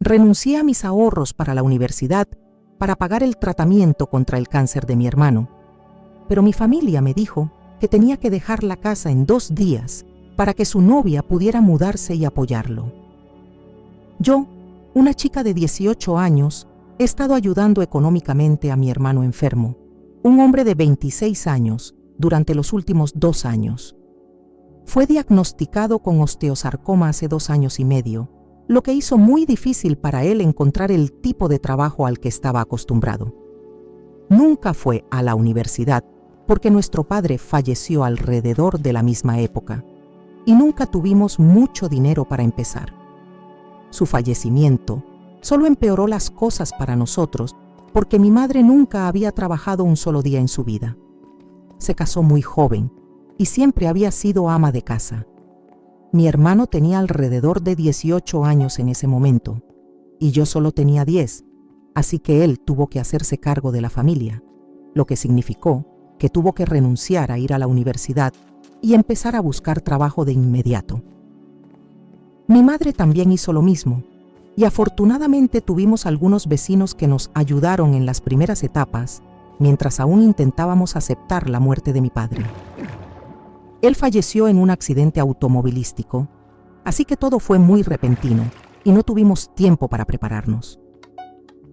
Renuncié a mis ahorros para la universidad para pagar el tratamiento contra el cáncer de mi hermano, pero mi familia me dijo que tenía que dejar la casa en 2 días para que su novia pudiera mudarse y apoyarlo. Yo, una chica de 18 años, he estado ayudando económicamente a mi hermano enfermo, un hombre de 26 años, durante los últimos 2 años. Fue diagnosticado con osteosarcoma hace 2 años y medio, lo que hizo muy difícil para él encontrar el tipo de trabajo al que estaba acostumbrado. Nunca fue a la universidad porque nuestro padre falleció alrededor de la misma época y nunca tuvimos mucho dinero para empezar. Su fallecimiento solo empeoró las cosas para nosotros porque mi madre nunca había trabajado un solo día en su vida. Se casó muy joven y siempre había sido ama de casa. Mi hermano tenía alrededor de 18 años en ese momento y yo solo tenía 10, así que él tuvo que hacerse cargo de la familia, lo que significó que tuvo que renunciar a ir a la universidad y empezar a buscar trabajo de inmediato. Mi madre también hizo lo mismo y afortunadamente tuvimos algunos vecinos que nos ayudaron en las primeras etapas mientras aún intentábamos aceptar la muerte de mi padre. Él falleció en un accidente automovilístico, así que todo fue muy repentino y no tuvimos tiempo para prepararnos.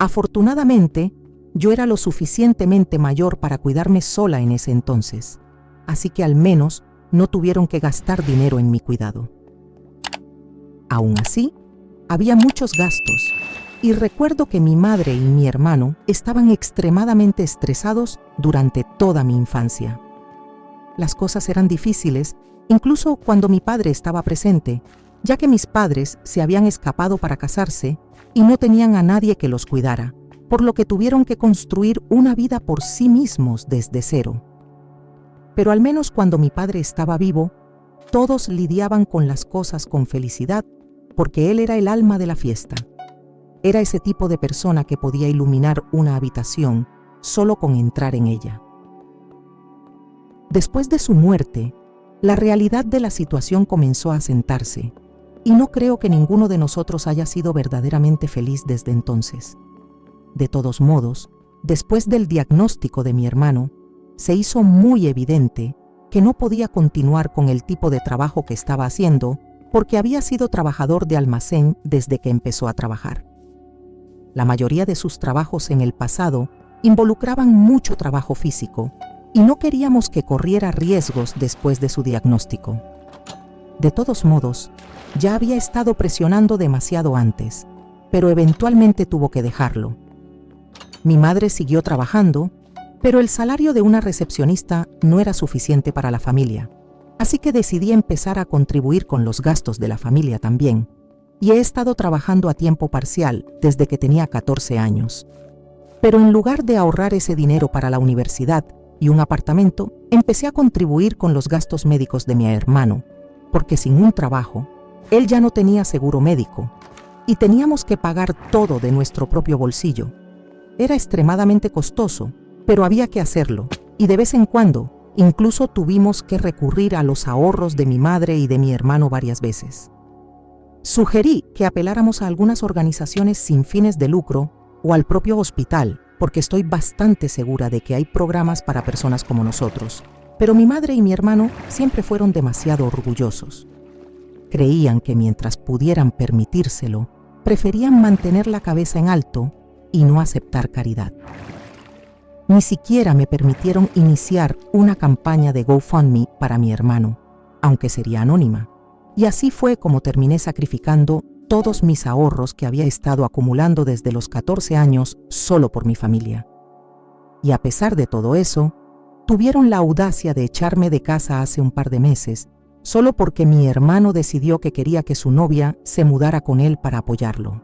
Afortunadamente, yo era lo suficientemente mayor para cuidarme sola en ese entonces, así que al menos no tuvieron que gastar dinero en mi cuidado. Aún así, había muchos gastos y recuerdo que mi madre y mi hermano estaban extremadamente estresados durante toda mi infancia. Las cosas eran difíciles, incluso cuando mi padre estaba presente, ya que mis padres se habían escapado para casarse y no tenían a nadie que los cuidara, por lo que tuvieron que construir una vida por sí mismos desde cero. Pero al menos cuando mi padre estaba vivo, todos lidiaban con las cosas con felicidad, porque él era el alma de la fiesta. Era ese tipo de persona que podía iluminar una habitación solo con entrar en ella. Después de su muerte, la realidad de la situación comenzó a asentarse, y no creo que ninguno de nosotros haya sido verdaderamente feliz desde entonces. De todos modos, después del diagnóstico de mi hermano, se hizo muy evidente que no podía continuar con el tipo de trabajo que estaba haciendo porque había sido trabajador de almacén desde que empezó a trabajar. La mayoría de sus trabajos en el pasado involucraban mucho trabajo físico, y no queríamos que corriera riesgos después de su diagnóstico. De todos modos, ya había estado presionando demasiado antes, pero eventualmente tuvo que dejarlo. Mi madre siguió trabajando, pero el salario de una recepcionista no era suficiente para la familia, así que decidí empezar a contribuir con los gastos de la familia también, y he estado trabajando a tiempo parcial desde que tenía 14 años. Pero en lugar de ahorrar ese dinero para la universidad y un apartamento, empecé a contribuir con los gastos médicos de mi hermano, porque sin un trabajo, él ya no tenía seguro médico y teníamos que pagar todo de nuestro propio bolsillo. Era extremadamente costoso, pero había que hacerlo, y de vez en cuando, incluso tuvimos que recurrir a los ahorros de mi madre y de mi hermano varias veces. Sugerí que apeláramos a algunas organizaciones sin fines de lucro o al propio hospital, porque estoy bastante segura de que hay programas para personas como nosotros. Pero mi madre y mi hermano siempre fueron demasiado orgullosos. Creían que mientras pudieran permitírselo, preferían mantener la cabeza en alto y no aceptar caridad. Ni siquiera me permitieron iniciar una campaña de GoFundMe para mi hermano, aunque sería anónima. Y así fue como terminé sacrificando todos mis ahorros que había estado acumulando desde los 14 años solo por mi familia. Y a pesar de todo eso, tuvieron la audacia de echarme de casa hace un par de meses, solo porque mi hermano decidió que quería que su novia se mudara con él para apoyarlo.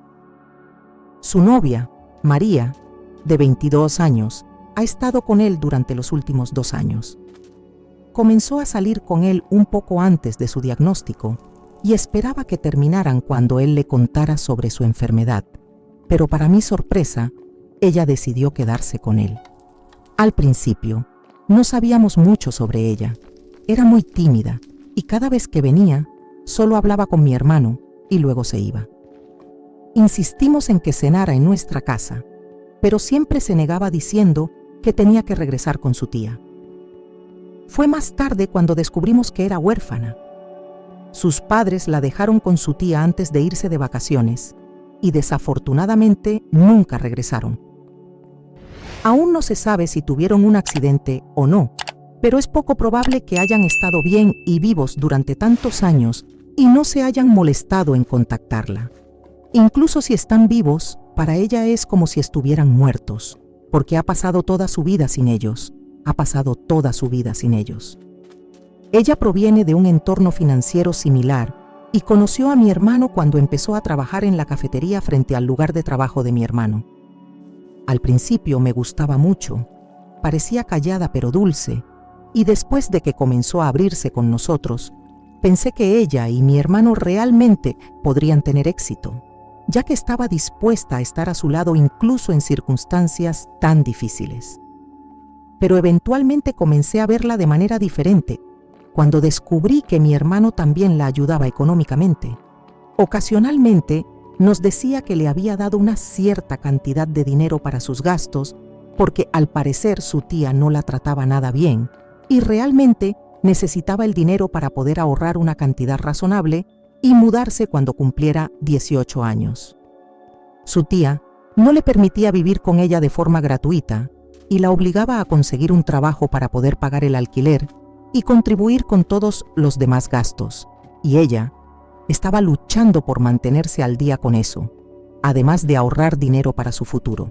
Su novia, María, de 22 años, ha estado con él durante los últimos 2 años. Comenzó a salir con él un poco antes de su diagnóstico y esperaba que terminaran cuando él le contara sobre su enfermedad, pero para mi sorpresa, ella decidió quedarse con él. Al principio, no sabíamos mucho sobre ella. Era muy tímida y cada vez que venía, solo hablaba con mi hermano y luego se iba. Insistimos en que cenara en nuestra casa, pero siempre se negaba diciendo que tenía que regresar con su tía. Fue más tarde cuando descubrimos que era huérfana. Sus padres la dejaron con su tía antes de irse de vacaciones y desafortunadamente nunca regresaron. Aún no se sabe si tuvieron un accidente o no, pero es poco probable que hayan estado bien y vivos durante tantos años y no se hayan molestado en contactarla. Incluso si están vivos, para ella es como si estuvieran muertos, porque ha pasado toda su vida sin ellos. Ha pasado toda su vida sin ellos. Ella proviene de un entorno financiero similar y conoció a mi hermano cuando empezó a trabajar en la cafetería frente al lugar de trabajo de mi hermano. Al principio me gustaba mucho, parecía callada pero dulce, y después de que comenzó a abrirse con nosotros, pensé que ella y mi hermano realmente podrían tener éxito, ya que estaba dispuesta a estar a su lado incluso en circunstancias tan difíciles. Pero eventualmente comencé a verla de manera diferente, cuando descubrí que mi hermano también la ayudaba económicamente. Ocasionalmente nos decía que le había dado una cierta cantidad de dinero para sus gastos, porque al parecer su tía no la trataba nada bien, y realmente necesitaba el dinero para poder ahorrar una cantidad razonable y mudarse cuando cumpliera 18 años. Su tía no le permitía vivir con ella de forma gratuita y la obligaba a conseguir un trabajo para poder pagar el alquiler y contribuir con todos los demás gastos, y ella estaba luchando por mantenerse al día con eso, además de ahorrar dinero para su futuro.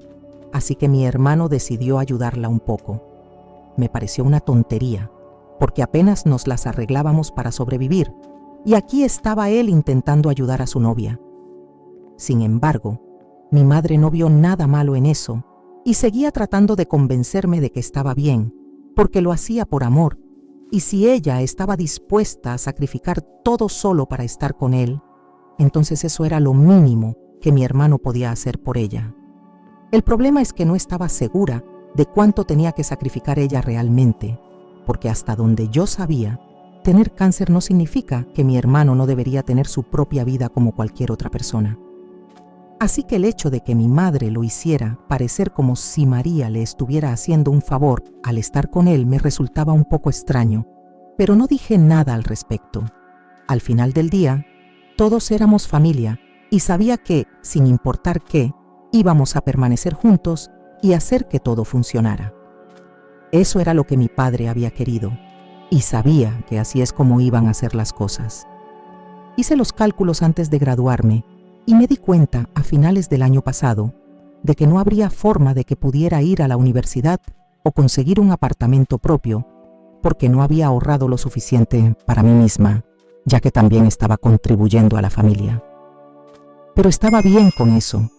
Así que mi hermano decidió ayudarla un poco. Me pareció una tontería, porque apenas nos las arreglábamos para sobrevivir, y aquí estaba él intentando ayudar a su novia. Sin embargo, mi madre no vio nada malo en eso, y seguía tratando de convencerme de que estaba bien, porque lo hacía por amor, y si ella estaba dispuesta a sacrificar todo solo para estar con él, entonces eso era lo mínimo que mi hermano podía hacer por ella. El problema es que no estaba segura de cuánto tenía que sacrificar ella realmente, porque hasta donde yo sabía, tener cáncer no significa que mi hermano no debería tener su propia vida como cualquier otra persona. Así que el hecho de que mi madre lo hiciera parecer como si María le estuviera haciendo un favor al estar con él me resultaba un poco extraño, pero no dije nada al respecto. Al final del día, todos éramos familia y sabía que, sin importar qué, íbamos a permanecer juntos y hacer que todo funcionara. Eso era lo que mi padre había querido, y sabía que así es como iban a ser las cosas. Hice los cálculos antes de graduarme y me di cuenta a finales del año pasado de que no habría forma de que pudiera ir a la universidad o conseguir un apartamento propio, porque no había ahorrado lo suficiente para mí misma, ya que también estaba contribuyendo a la familia. Pero estaba bien con eso.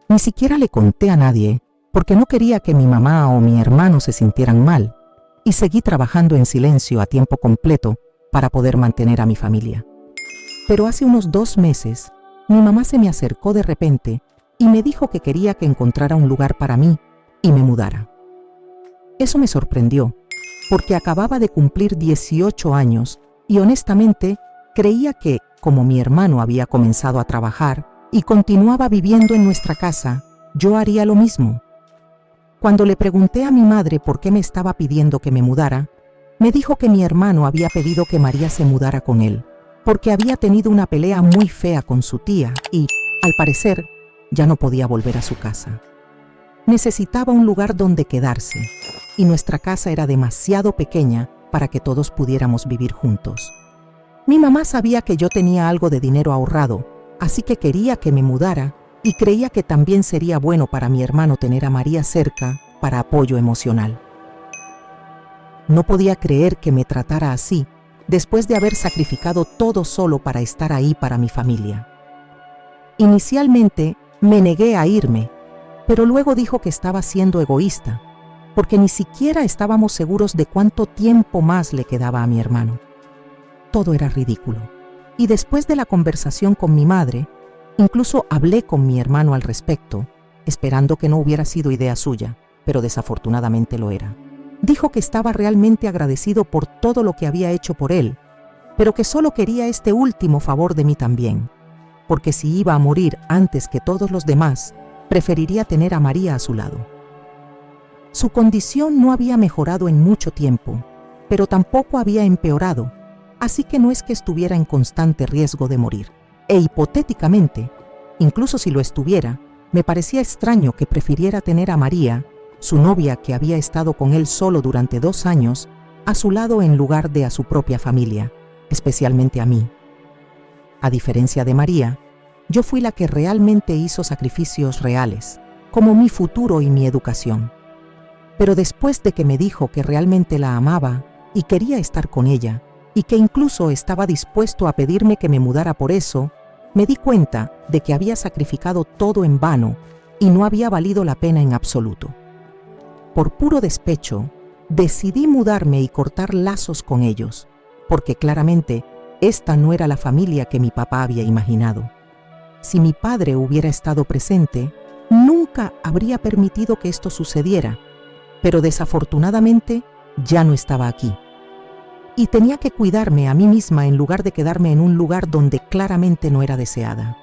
Ni siquiera le conté a nadie, porque no quería que mi mamá o mi hermano se sintieran mal, y seguí trabajando en silencio a tiempo completo para poder mantener a mi familia. Pero hace unos 2 meses, mi mamá se me acercó de repente y me dijo que quería que encontrara un lugar para mí y me mudara. Eso me sorprendió, porque acababa de cumplir 18 años y honestamente creía que, como mi hermano había comenzado a trabajar y continuaba viviendo en nuestra casa, yo haría lo mismo. Cuando le pregunté a mi madre por qué me estaba pidiendo que me mudara, me dijo que mi hermano había pedido que María se mudara con él, porque había tenido una pelea muy fea con su tía y, al parecer, ya no podía volver a su casa. Necesitaba un lugar donde quedarse, y nuestra casa era demasiado pequeña para que todos pudiéramos vivir juntos. Mi mamá sabía que yo tenía algo de dinero ahorrado, así que quería que me mudara y creía que también sería bueno para mi hermano tener a María cerca para apoyo emocional. No podía creer que me tratara así, después de haber sacrificado todo solo para estar ahí para mi familia. Inicialmente me negué a irme, pero luego dijo que estaba siendo egoísta, porque ni siquiera estábamos seguros de cuánto tiempo más le quedaba a mi hermano. Todo era ridículo, y después de la conversación con mi madre, incluso hablé con mi hermano al respecto, esperando que no hubiera sido idea suya, pero desafortunadamente lo era. Dijo que estaba realmente agradecido por todo lo que había hecho por él, pero que solo quería este último favor de mí también, porque si iba a morir antes que todos los demás, preferiría tener a María a su lado. Su condición no había mejorado en mucho tiempo, pero tampoco había empeorado, así que no es que estuviera en constante riesgo de morir. E hipotéticamente, incluso si lo estuviera, me parecía extraño que prefiriera tener a María, su novia que había estado con él solo durante 2 años, a su lado en lugar de a su propia familia, especialmente a mí. A diferencia de María, yo fui la que realmente hizo sacrificios reales, como mi futuro y mi educación. Pero después de que me dijo que realmente la amaba y quería estar con ella, y que incluso estaba dispuesto a pedirme que me mudara por eso, me di cuenta de que había sacrificado todo en vano y no había valido la pena en absoluto. Por puro despecho, decidí mudarme y cortar lazos con ellos, porque claramente esta no era la familia que mi papá había imaginado. Si mi padre hubiera estado presente, nunca habría permitido que esto sucediera, pero desafortunadamente ya no estaba aquí. Y tenía que cuidarme a mí misma en lugar de quedarme en un lugar donde claramente no era deseada.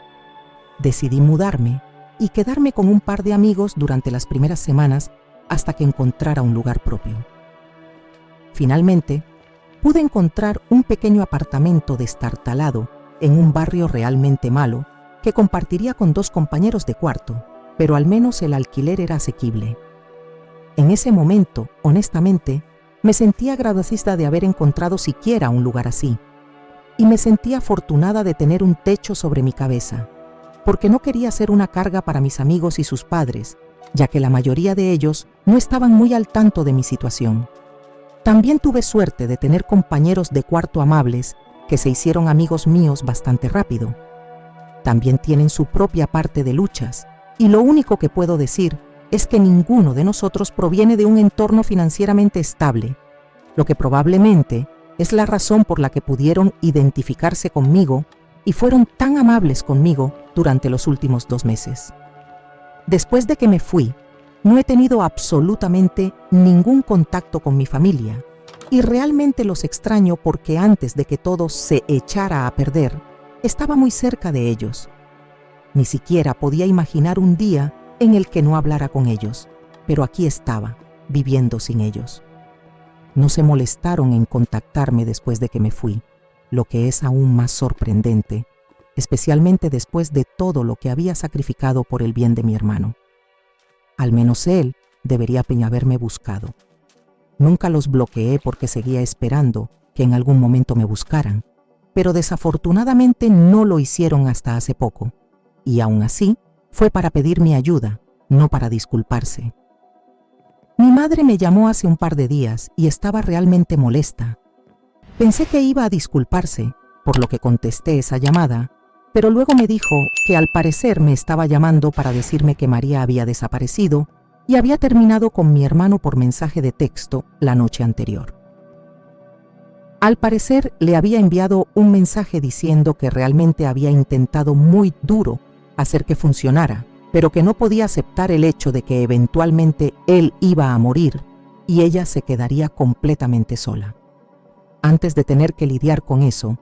Decidí mudarme y quedarme con un par de amigos durante las primeras semanas hasta que encontrara un lugar propio. Finalmente, pude encontrar un pequeño apartamento destartalado en un barrio realmente malo que compartiría con 2 compañeros de cuarto, pero al menos el alquiler era asequible. En ese momento, honestamente, me sentía agradecida de haber encontrado siquiera un lugar así, y me sentía afortunada de tener un techo sobre mi cabeza, porque no quería ser una carga para mis amigos y sus padres, ya que la mayoría de ellos no estaban muy al tanto de mi situación. También tuve suerte de tener compañeros de cuarto amables que se hicieron amigos míos bastante rápido. También tienen su propia parte de luchas, y lo único que puedo decir es que ninguno de nosotros proviene de un entorno financieramente estable, lo que probablemente es la razón por la que pudieron identificarse conmigo y fueron tan amables conmigo durante los últimos 2 meses. Después de que me fui, no he tenido absolutamente ningún contacto con mi familia, y realmente los extraño porque antes de que todo se echara a perder, estaba muy cerca de ellos. Ni siquiera podía imaginar un día en el que no hablara con ellos, pero aquí estaba, viviendo sin ellos. No se molestaron en contactarme después de que me fui, lo que es aún más sorprendente, especialmente después de todo lo que había sacrificado por el bien de mi hermano. Al menos él debería haberme buscado. Nunca los bloqueé porque seguía esperando que en algún momento me buscaran, pero desafortunadamente no lo hicieron hasta hace poco, y aún así fue para pedir mi ayuda, no para disculparse. Mi madre me llamó hace un par de días y estaba realmente molesta. Pensé que iba a disculparse, por lo que contesté esa llamada, pero luego me dijo que al parecer me estaba llamando para decirme que María había desaparecido y había terminado con mi hermano por mensaje de texto la noche anterior. Al parecer le había enviado un mensaje diciendo que realmente había intentado muy duro hacer que funcionara, pero que no podía aceptar el hecho de que eventualmente él iba a morir y ella se quedaría completamente sola. Antes de tener que lidiar con eso,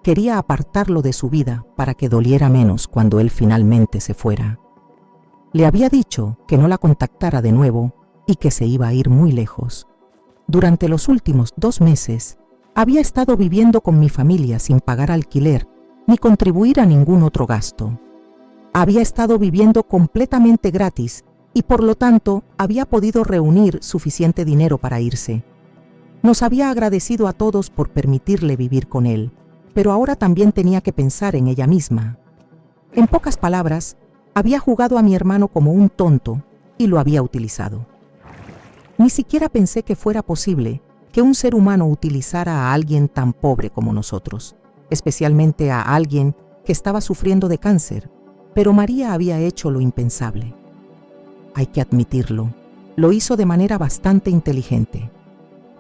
quería apartarlo de su vida para que doliera menos cuando él finalmente se fuera. Le había dicho que no la contactara de nuevo y que se iba a ir muy lejos. Durante los últimos 2 meses, había estado viviendo con mi familia sin pagar alquiler ni contribuir a ningún otro gasto. Había estado viviendo completamente gratis y por lo tanto había podido reunir suficiente dinero para irse. Nos había agradecido a todos por permitirle vivir con él, pero ahora también tenía que pensar en ella misma. En pocas palabras, había jugado a mi hermano como un tonto y lo había utilizado. Ni siquiera pensé que fuera posible que un ser humano utilizara a alguien tan pobre como nosotros, especialmente a alguien que estaba sufriendo de cáncer, pero María había hecho lo impensable. Hay que admitirlo, lo hizo de manera bastante inteligente.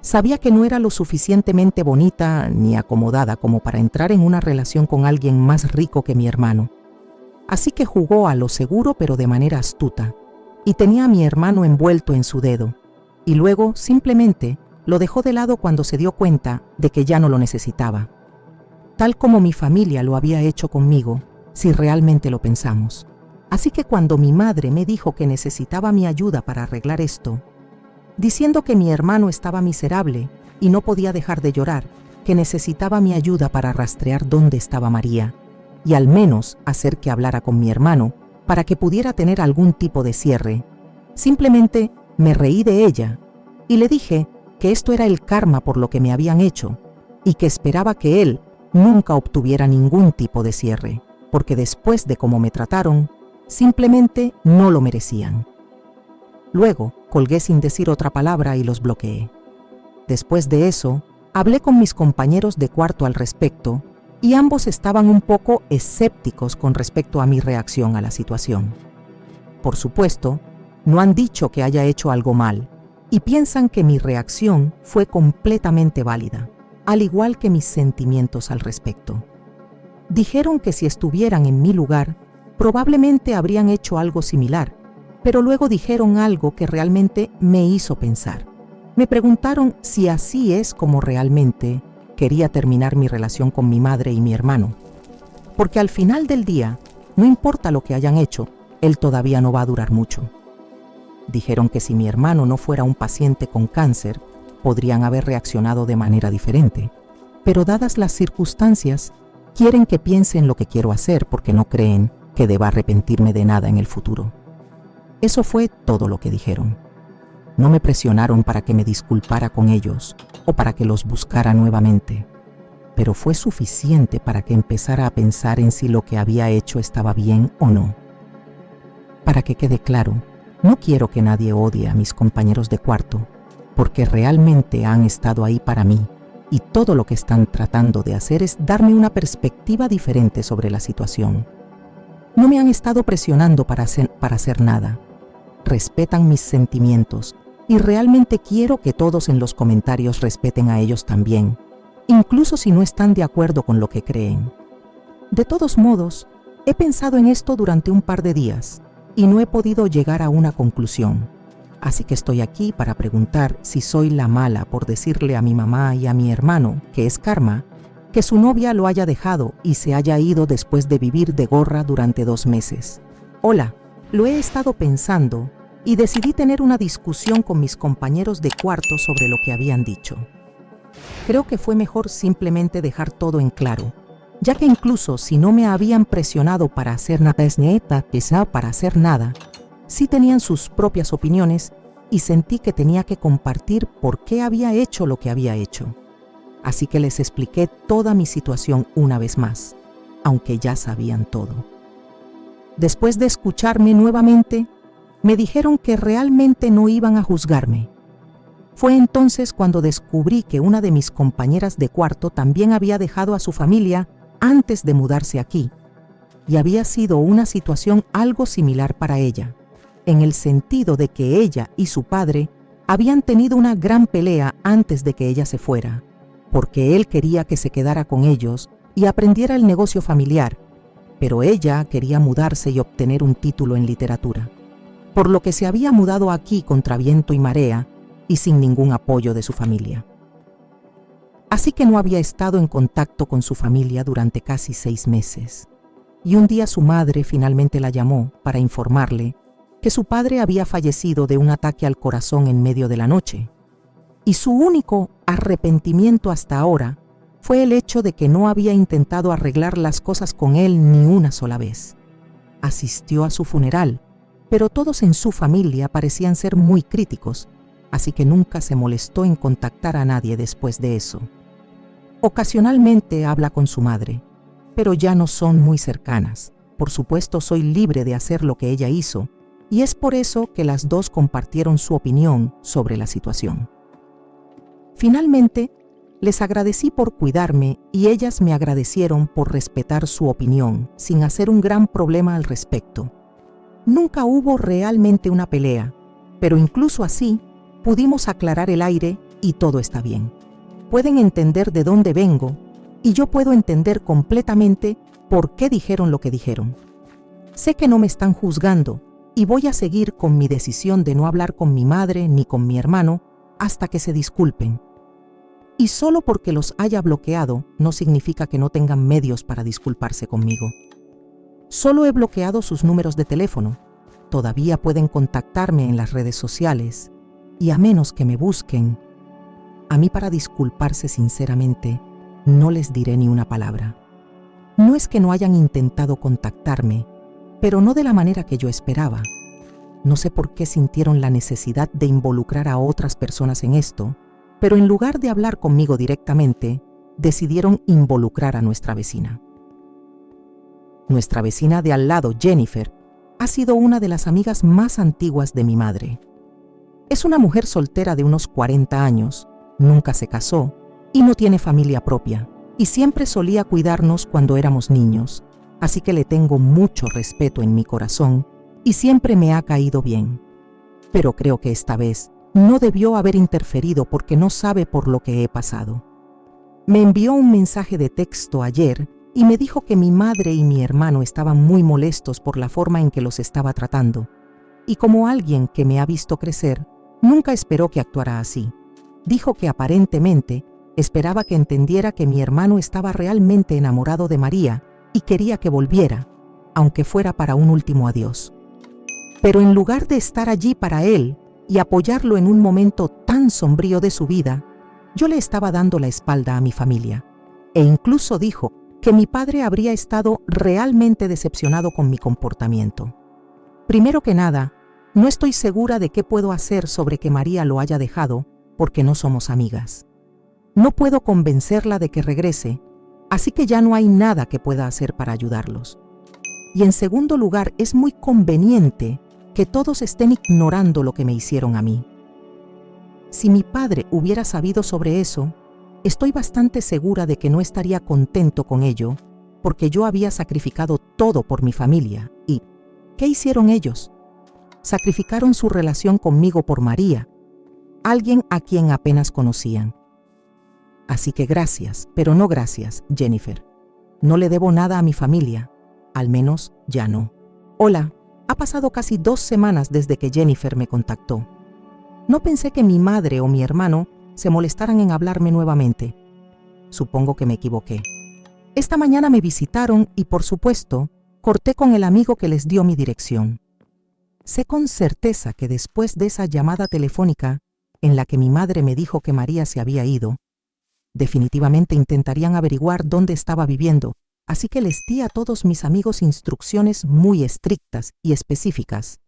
Sabía que no era lo suficientemente bonita ni acomodada como para entrar en una relación con alguien más rico que mi hermano. Así que jugó a lo seguro pero de manera astuta, y tenía a mi hermano envuelto en su dedo, y luego simplemente lo dejó de lado cuando se dio cuenta de que ya no lo necesitaba. Tal como mi familia lo había hecho conmigo, si realmente lo pensamos. Así que cuando mi madre me dijo que necesitaba mi ayuda para arreglar esto, diciendo que mi hermano estaba miserable y no podía dejar de llorar, que necesitaba mi ayuda para rastrear dónde estaba María y al menos hacer que hablara con mi hermano para que pudiera tener algún tipo de cierre, simplemente me reí de ella y le dije que esto era el karma por lo que me habían hecho y que esperaba que él nunca obtuviera ningún tipo de cierre, porque después de cómo me trataron, simplemente no lo merecían. Luego colgué sin decir otra palabra y los bloqueé. Después de eso, hablé con mis compañeros de cuarto al respecto y ambos estaban un poco escépticos con respecto a mi reacción a la situación. Por supuesto, no han dicho que haya hecho algo mal y piensan que mi reacción fue completamente válida, al igual que mis sentimientos al respecto. Dijeron que si estuvieran en mi lugar, probablemente habrían hecho algo similar, pero luego dijeron algo que realmente me hizo pensar. Me preguntaron si así es como realmente quería terminar mi relación con mi madre y mi hermano. Porque al final del día, no importa lo que hayan hecho, él todavía no va a durar mucho. Dijeron que si mi hermano no fuera un paciente con cáncer, podrían haber reaccionado de manera diferente. Pero dadas las circunstancias, quieren que piense en lo que quiero hacer porque no creen que deba arrepentirme de nada en el futuro. Eso fue todo lo que dijeron. No me presionaron para que me disculpara con ellos o para que los buscara nuevamente, pero fue suficiente para que empezara a pensar en si lo que había hecho estaba bien o no. Para que quede claro, no quiero que nadie odie a mis compañeros de cuarto, porque realmente han estado ahí para mí y todo lo que están tratando de hacer es darme una perspectiva diferente sobre la situación. No me han estado presionando para hacer nada. Respetan mis sentimientos y realmente quiero que todos en los comentarios respeten a ellos también, incluso si no están de acuerdo con lo que creen. De todos modos, he pensado en esto durante un par de días y no he podido llegar a una conclusión. Así que estoy aquí para preguntar si soy la mala por decirle a mi mamá y a mi hermano, que es karma, que su novia lo haya dejado y se haya ido después de vivir de gorra durante 2 meses. Hola, lo he estado pensando y decidí tener una discusión con mis compañeros de cuarto sobre lo que habían dicho. Creo que fue mejor simplemente dejar todo en claro, ya que incluso si no me habían presionado para hacer nada, sí tenían sus propias opiniones y sentí que tenía que compartir por qué había hecho lo que había hecho. Así que les expliqué toda mi situación una vez más, aunque ya sabían todo. Después de escucharme nuevamente, me dijeron que realmente no iban a juzgarme. Fue entonces cuando descubrí que una de mis compañeras de cuarto también había dejado a su familia antes de mudarse aquí, y había sido una situación algo similar para ella, en el sentido de que ella y su padre habían tenido una gran pelea antes de que ella se fuera, porque él quería que se quedara con ellos y aprendiera el negocio familiar, pero ella quería mudarse y obtener un título en literatura, por lo que se había mudado aquí contra viento y marea y sin ningún apoyo de su familia. Así que no había estado en contacto con su familia durante casi 6 meses, y un día su madre finalmente la llamó para informarle que su padre había fallecido de un ataque al corazón en medio de la noche, y su único arrepentimiento hasta ahora fue el hecho de que no había intentado arreglar las cosas con él ni una sola vez. Asistió a su funeral, pero todos en su familia parecían ser muy críticos, así que nunca se molestó en contactar a nadie después de eso. Ocasionalmente habla con su madre, pero ya no son muy cercanas. Por supuesto, soy libre de hacer lo que ella hizo, y es por eso que las dos compartieron su opinión sobre la situación. Finalmente, les agradecí por cuidarme y ellas me agradecieron por respetar su opinión sin hacer un gran problema al respecto. Nunca hubo realmente una pelea, pero incluso así pudimos aclarar el aire y todo está bien. Pueden entender de dónde vengo y yo puedo entender completamente por qué dijeron lo que dijeron. Sé que no me están juzgando y voy a seguir con mi decisión de no hablar con mi madre ni con mi hermano hasta que se disculpen. Y solo porque los haya bloqueado no significa que no tengan medios para disculparse conmigo. Solo he bloqueado sus números de teléfono. Todavía pueden contactarme en las redes sociales y a menos que me busquen, a mí para disculparse sinceramente, no les diré ni una palabra. No es que no hayan intentado contactarme, pero no de la manera que yo esperaba. No sé por qué sintieron la necesidad de involucrar a otras personas en esto, pero en lugar de hablar conmigo directamente, decidieron involucrar a nuestra vecina. Nuestra vecina de al lado, Jennifer, ha sido una de las amigas más antiguas de mi madre. Es una mujer soltera de unos 40 años, nunca se casó y no tiene familia propia, y siempre solía cuidarnos cuando éramos niños, así que le tengo mucho respeto en mi corazón y siempre me ha caído bien. Pero creo que esta vez no debió haber interferido porque no sabe por lo que he pasado. Me envió un mensaje de texto ayer y me dijo que mi madre y mi hermano estaban muy molestos por la forma en que los estaba tratando, y como alguien que me ha visto crecer, nunca esperó que actuara así. Dijo que aparentemente esperaba que entendiera que mi hermano estaba realmente enamorado de María y quería que volviera, aunque fuera para un último adiós. Pero en lugar de estar allí para él y apoyarlo en un momento tan sombrío de su vida, yo le estaba dando la espalda a mi familia, e incluso dijo que mi padre habría estado realmente decepcionado con mi comportamiento. Primero que nada, no estoy segura de qué puedo hacer sobre que María lo haya dejado porque no somos amigas. No puedo convencerla de que regrese, así que ya no hay nada que pueda hacer para ayudarlos. Y en segundo lugar, es muy conveniente que todos estén ignorando lo que me hicieron a mí. Si mi padre hubiera sabido sobre eso, estoy bastante segura de que no estaría contento con ello, porque yo había sacrificado todo por mi familia. ¿Y qué hicieron ellos? Sacrificaron su relación conmigo por María, alguien a quien apenas conocían. Así que gracias, pero no gracias, Jennifer. No le debo nada a mi familia, al menos ya no. Hola, ha pasado casi 2 semanas desde que Jennifer me contactó. No pensé que mi madre o mi hermano se molestaran en hablarme nuevamente. Supongo que me equivoqué. Esta mañana me visitaron y, por supuesto, corté con el amigo que les dio mi dirección. Sé con certeza que después de esa llamada telefónica, en la que mi madre me dijo que María se había ido, definitivamente intentarían averiguar dónde estaba viviendo, así que les di a todos mis amigos instrucciones muy estrictas y específicas,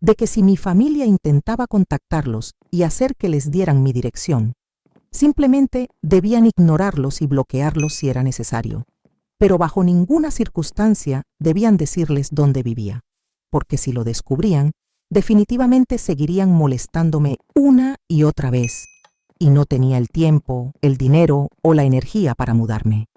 de que si mi familia intentaba contactarlos y hacer que les dieran mi dirección, simplemente debían ignorarlos y bloquearlos si era necesario, pero bajo ninguna circunstancia debían decirles dónde vivía, porque si lo descubrían, definitivamente seguirían molestándome una y otra vez, y no tenía el tiempo, el dinero o la energía para mudarme.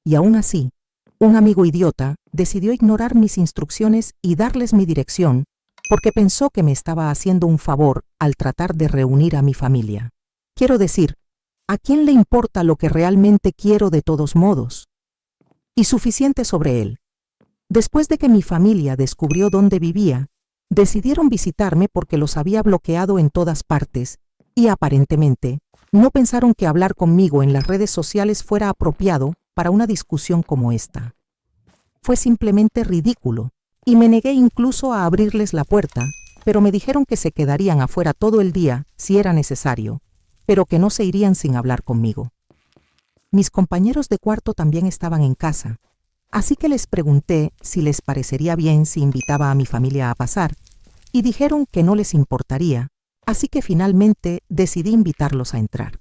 Y aún así, un amigo idiota decidió ignorar mis instrucciones y darles mi dirección porque pensó que me estaba haciendo un favor al tratar de reunir a mi familia. Quiero decir, ¿a quién le importa lo que realmente quiero de todos modos? Y suficiente sobre él. Después de que mi familia descubrió dónde vivía, decidieron visitarme porque los había bloqueado en todas partes y aparentemente no pensaron que hablar conmigo en las redes sociales fuera apropiado para una discusión como esta. Fue simplemente ridículo y me negué incluso a abrirles la puerta, pero me dijeron que se quedarían afuera todo el día si era necesario, pero que no se irían sin hablar conmigo. Mis compañeros de cuarto también estaban en casa, así que les pregunté si les parecería bien si invitaba a mi familia a pasar, y dijeron que no les importaría, así que finalmente decidí invitarlos a entrar.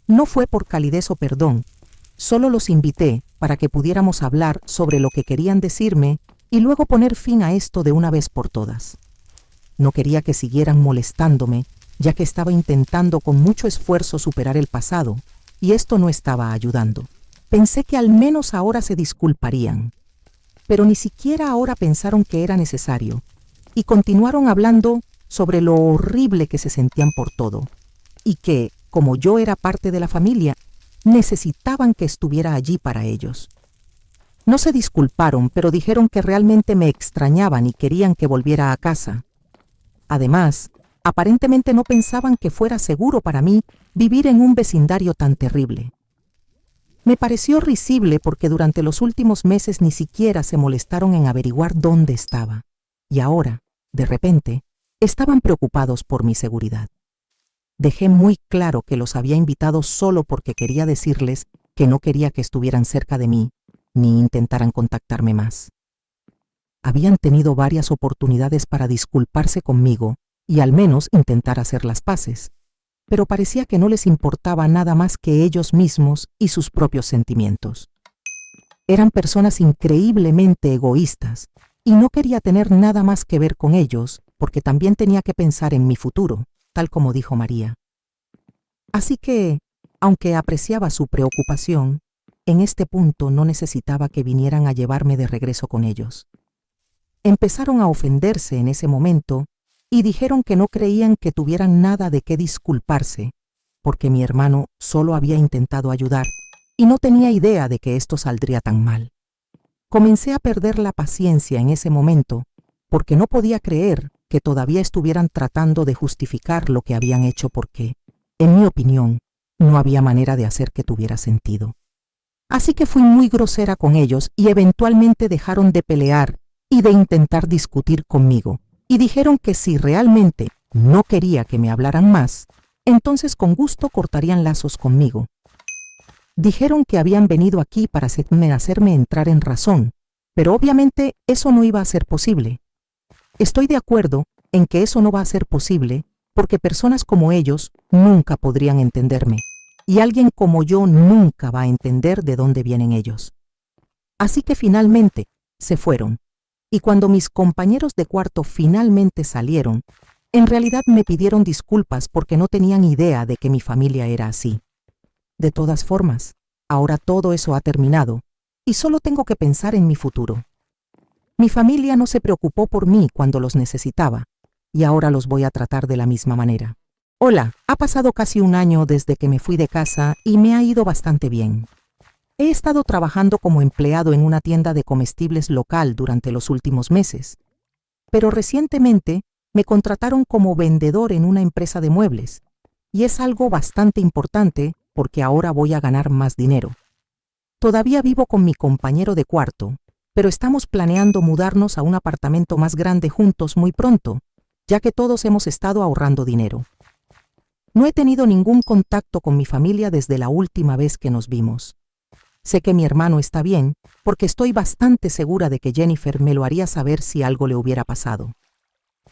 No fue por calidez o perdón, solo los invité para que pudiéramos hablar sobre lo que querían decirme y luego poner fin a esto de una vez por todas. No quería que siguieran molestándome, ya que estaba intentando con mucho esfuerzo superar el pasado, y esto no estaba ayudando. Pensé que al menos ahora se disculparían, pero ni siquiera ahora pensaron que era necesario, y continuaron hablando sobre lo horrible que se sentían por todo, y que, como yo era parte de la familia, necesitaban que estuviera allí para ellos. No se disculparon, pero dijeron que realmente me extrañaban y querían que volviera a casa. Además, aparentemente no pensaban que fuera seguro para mí vivir en un vecindario tan terrible. Me pareció risible porque durante los últimos meses ni siquiera se molestaron en averiguar dónde estaba. Y ahora, de repente, estaban preocupados por mi seguridad. Dejé muy claro que los había invitado solo porque quería decirles que no quería que estuvieran cerca de mí, ni intentaran contactarme más. Habían tenido varias oportunidades para disculparse conmigo y al menos intentar hacer las paces, pero parecía que no les importaba nada más que ellos mismos y sus propios sentimientos. Eran personas increíblemente egoístas y no quería tener nada más que ver con ellos porque también tenía que pensar en mi futuro, tal como dijo María. Así que, aunque apreciaba su preocupación, en este punto no necesitaba que vinieran a llevarme de regreso con ellos. Empezaron a ofenderse en ese momento y dijeron que no creían que tuvieran nada de qué disculparse, porque mi hermano solo había intentado ayudar y no tenía idea de que esto saldría tan mal. Comencé a perder la paciencia en ese momento porque no podía creer que todavía estuvieran tratando de justificar lo que habían hecho porque, en mi opinión, no había manera de hacer que tuviera sentido. Así que fui muy grosera con ellos y eventualmente dejaron de pelear y de intentar discutir conmigo, y dijeron que si realmente no quería que me hablaran más, entonces con gusto cortarían lazos conmigo. Dijeron que habían venido aquí para hacerme entrar en razón, pero obviamente eso no iba a ser posible. Estoy de acuerdo en que eso no va a ser posible porque personas como ellos nunca podrían entenderme, y alguien como yo nunca va a entender de dónde vienen ellos. Así que finalmente se fueron. Y cuando mis compañeros de cuarto finalmente salieron, en realidad me pidieron disculpas porque no tenían idea de que mi familia era así. De todas formas, ahora todo eso ha terminado y solo tengo que pensar en mi futuro. Mi familia no se preocupó por mí cuando los necesitaba y ahora los voy a tratar de la misma manera. Hola, ha pasado casi un año desde que me fui de casa y me ha ido bastante bien. He estado trabajando como empleado en una tienda de comestibles local durante los últimos meses, pero recientemente me contrataron como vendedor en una empresa de muebles, y es algo bastante importante porque ahora voy a ganar más dinero. Todavía vivo con mi compañero de cuarto, pero estamos planeando mudarnos a un apartamento más grande juntos muy pronto, ya que todos hemos estado ahorrando dinero. No he tenido ningún contacto con mi familia desde la última vez que nos vimos. Sé que mi hermano está bien, porque estoy bastante segura de que Jennifer me lo haría saber si algo le hubiera pasado.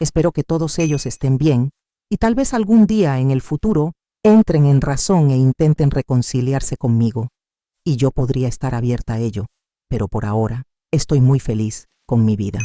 Espero que todos ellos estén bien, y tal vez algún día en el futuro entren en razón e intenten reconciliarse conmigo, y yo podría estar abierta a ello, pero por ahora estoy muy feliz con mi vida.